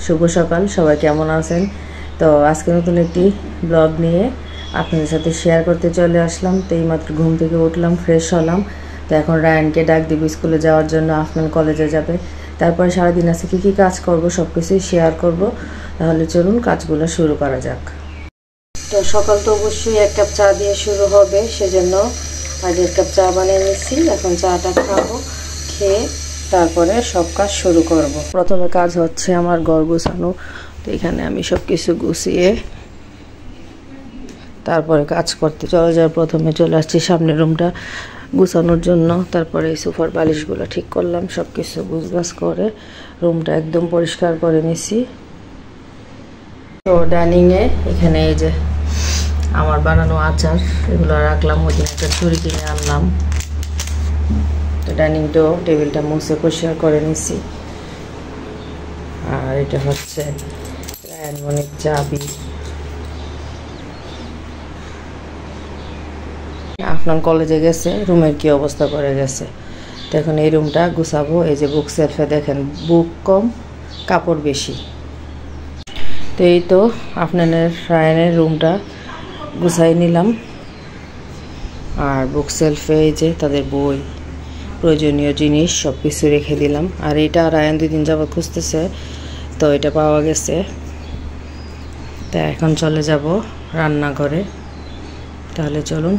শুভ সকাল, সবাই কেমন আছেন? তো আজকে নতুন একটি ব্লগ নিয়ে আপনাদের সাথে শেয়ার করতে চলে আসলাম। তো এইমাত্র ঘুম থেকে উঠলাম, ফ্রেশ হলাম। তো এখন রায়ানকে ডাক দিব স্কুলে যাওয়ার জন্য, আফনান কলেজে যাবে। তারপরে সারাদিন আজকে কী কী কাজ করব সব কিছুই শেয়ার করব। তাহলে চলুন কাজগুলো শুরু করা যাক। তো সকাল তো অবশ্যই 1 কাপ চা দিয়ে শুরু হবে, সেজন্য আর 1.5 কাপ চা বানিয়ে নিচ্ছি। এখন চাটা খাবো, খেয়ে তারপরে সব কাজ শুরু করব। প্রথমে কাজ হচ্ছে আমার ঘর গোছানো। তো এখানে আমি সব কিছু গুছিয়ে তারপরে কাজ করতে চলে যাই। প্রথমে চলে আসছি সামনের রুমটা গুছানোর জন্য। তারপরে এই সোফার বালিশগুলো ঠিক করলাম, সব কিছু গুছগাছ করে রুমটা একদম পরিষ্কার করে নিছি। তো ডাইনিংয়ে এখানে এই যে আমার বানানো আচার এগুলো রাখলাম। ওই দিন একটা ছুরি কিনে আনলাম। তো ডাইনিংটাও টেবিলটা মুছে পরিষ্কার করে নিছি। আর এটা হচ্ছে রায়ানমনির চাবি। আফনান কলেজে গেছে, রুমের কি অবস্থা করে গেছে। তো এখন এই রুমটা গুছাবো। এই যে বুক সেলফে দেখেন বুক কম, কাপড় বেশি। তো এই তো আফনানের রায়ানের রুমটা গুছাই নিলাম। আর বুক সেলফে এই যে তাদের বই, প্রয়োজনীয় জিনিস সব কিছু রেখে দিলাম। আর এটা রায়ান 2 দিন যাবত খুঁজতেছে, তো এটা পাওয়া গেছে। তা এখন চলে যাব রান্নাঘরে। তাহলে চলুন।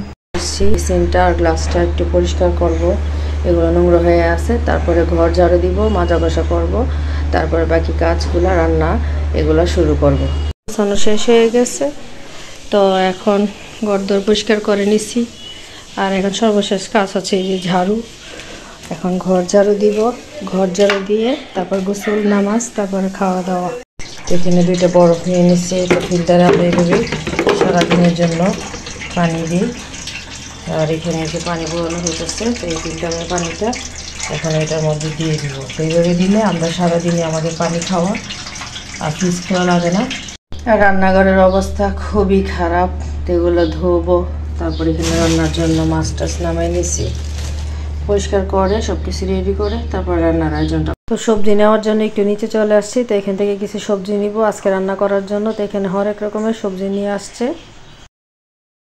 সিনটা আর গ্লাসটা একটু পরিষ্কার করব, এগুলো নোংরা হয়ে আছে। তারপরে ঘর ঝাড়ু দিব, মাজা ঘষা করব। তারপরে বাকি কাজগুলো রান্না এগুলো শুরু করব। গোছানো শেষ হয়ে গেছে। তো এখন ঘরদোর পরিষ্কার করে নিছি। আর এখন সর্বশেষ কাজ হচ্ছে এই যে ঝাড়ু। এখন ঘর ঝাড়ু দিব, ঘর ঝাড়ু দিয়ে তারপর গোসল নামাজ, তারপরে খাওয়া দাওয়া। এখানে 2টা বরফ নিয়ে নিচ্ছি। এটা ফিল্টারে আমরা এভাবে সারাদিনের জন্য পানি দিই। আর এখানে যে পানি বসানো হইতেছে, তো এই ফিল্টারের পানিটা এখন এটার মধ্যে দিয়ে দিব। তো এইভাবে দিলে আমরা সারাদিনে আমাদের পানি খাওয়া আর ফ্রিজ খোলা লাগে না। আর রান্নাঘরের অবস্থা খুবই খারাপ। তো এগুলো ধোবো। তারপর এখানে রান্নার জন্য মাছ টাছ নামাই নিছি, পরিষ্কার করে সব কিছু রেডি করে তারপর রান্নার আয়োজনটা। তো সবজি নেওয়ার জন্য একটু নিচে চলে আসছি। তো এখান থেকে কিছু সবজি নিব আজকে রান্না করার জন্য। তো এখানে হরেক রকমের সবজি নিয়ে আসছে।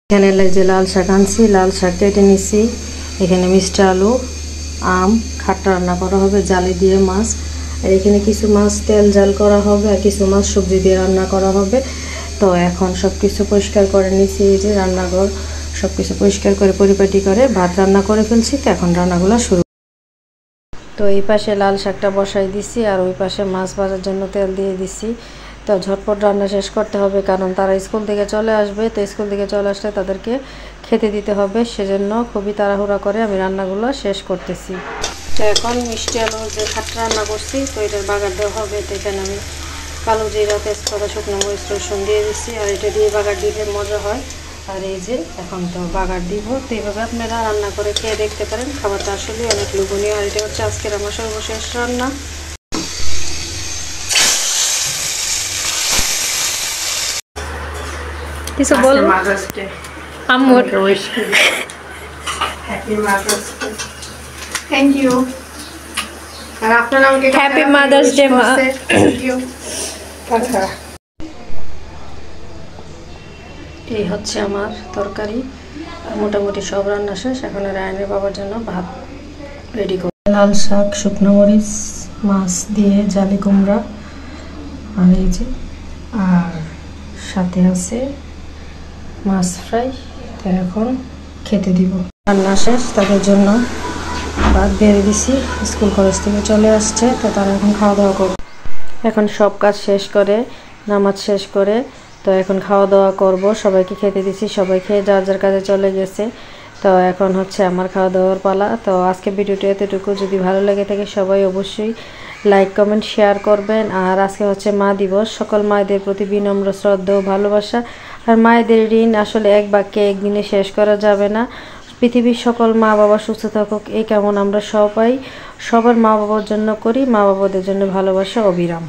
এখানে যে লাল শাক আনছি, লাল শাক কেটে নিছি। এখানে মিষ্টি আলু, আম, খাট্টা রান্না করা হবে জালি দিয়ে মাছ। আর এখানে কিছু মাছ তেল জাল করা হবে, আর কিছু মাছ সবজি দিয়ে রান্না করা হবে। তো এখন সব কিছু পরিষ্কার করে নিছি। এই যে রান্নাঘর সব কিছু পরিষ্কার করে পরিপাটি করে ভাত রান্না করে ফেলছি। তো এখন রান্নাগুলো শুরু। তো এই পাশে লাল শাকটা বসাই দিছি, আর ওই পাশে মাছ ভাজার জন্য তেল দিয়ে দিছি। তো ঝটপট রান্না শেষ করতে হবে, কারণ তারা স্কুল থেকে চলে আসবে। তো স্কুল থেকে চলে আসলে তাদেরকে খেতে দিতে হবে, সেজন্য খুবই তাড়াহুড়া করে আমি রান্নাগুলো শেষ করতেছি। তো এখন মিষ্টি আলু যে খাট্টা রান্না করছি, তো এটার বাগার দেওয়া হবে। তো এখানে আমি কালো জিরা, তেজপাতা, শুকনো মরিচ, রসুন দিয়ে দিচ্ছি। আর এটা দিয়ে বাগার দিলে মজা হয়। আর এই যে এখন তো বাগার দিব। তো এইভাবে আপনারা রান্না করে খেয়ে দেখতে পারেন। খাবারটা আসলে অনেক লোভনীয়। আর এটা হচ্ছে আজকের আমার সর্বশেষ রান্না। কিছু বলবো? আম্মুর happy mother's day. Thank you. আর আপনার আমাকে হ্যাপি মাদার্স ডে মা। Thank you. আচ্ছা, এই হচ্ছে আমার তরকারি। মোটামুটি সব রান্না শেষ। এখন রায়ানের বাবার জন্য ভাত রেডি করি। লাল শাক, শুকনো মরিচ, মাছ দিয়ে জালি কুমড়া, আর এই যে আর সাথে আছে মাছ ফ্রাই। তো এখন খেতে দিব। রান্না শেষ, তাদের জন্য ভাত বেড়ে দিছি। স্কুল কলেজ থেকে চলে আসছে, তো তারা এখন খাওয়া দাওয়া করবে। এখন সব কাজ শেষ করে নামাজ শেষ করে তো এখন খাওয়া দাওয়া করব। সবাইকে খেতে দিছি, সবাই খেয়ে যার যার কাজে চলে গেছে। তো এখন হচ্ছে আমার খাওয়া দাওয়ার পালা। তো আজকে ভিডিওটা এতটুকু। যদি ভালো লাগে থাকে সবাই অবশ্যই লাইক কমেন্ট শেয়ার করবেন। আর আজকে হচ্ছে মা দিবস। সকল মায়েদের প্রতি বিনম্র শ্রদ্ধা ও ভালোবাসা। আর মায়েদের ঋণ আসলে এক বাক্যে একদিনে শেষ করা যাবে না। পৃথিবীর সকল মা বাবা সুস্থ থাকুক, এই কেমন আমরা সবাই সবার মা বাবার জন্য করি। মা বাবাদের জন্য ভালোবাসা অবিরাম।